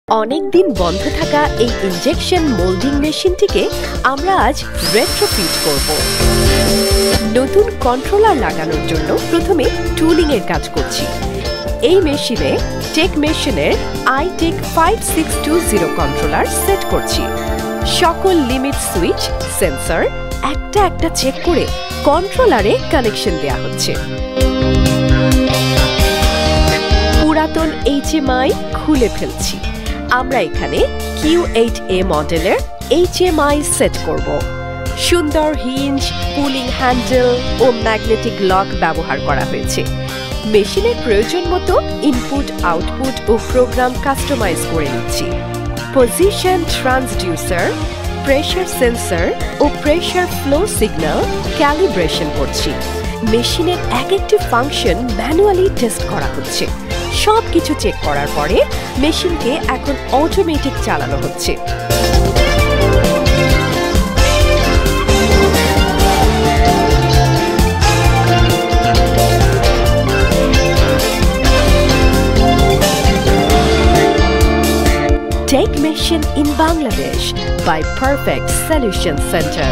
অনেক দিন বন্ধ থাকা এই ইনজেকশন মোল্ডিং মেশিনটিকে আমরা আজ রেট্রোফিট করব। নতুন কন্ট্রোলার লাগানোর জন্য প্রথমে টুলিং এর কাজ করছি। এই মেশিনে টেক মেশিনের iTech 5620 কন্ট্রোলার সেট করছি। সকল লিমিট সুইচ সেন্সর একটা একটা চেক করে কন্ট্রোলারে কানেকশন দেয়া হচ্ছে। পুরাতন HMI খুলে ফেলছি। আমরা এখানে Q8A মডেলের HMI সেট করব। সুন্দর হিঞ্জ, পুলিং হ্যান্ডেল ও ম্যাগনেটিক লক ব্যবহার করা হয়েছে। মেশিনের প্রয়োজন মতো ইনপুট, আউটপুট ও প্রোগ্রাম কাস্টমাইজ করে নিচ্ছি। পজিশন ট্রান্সডিউসার, প্রেসার সেন্সর ও প্রেসার ফ্লো সিগন্যাল ক্যালিব্রেশন করছি। মেশিনের এক একটি ফাংশন ম্যানুয়ালি টেস্ট করা হচ্ছে। সবকিছু চেক করার পরে মেশিনকে এখন অটোমেটিক চালানো হচ্ছে। Take Machine in Bangladesh by Perfect Solution Center.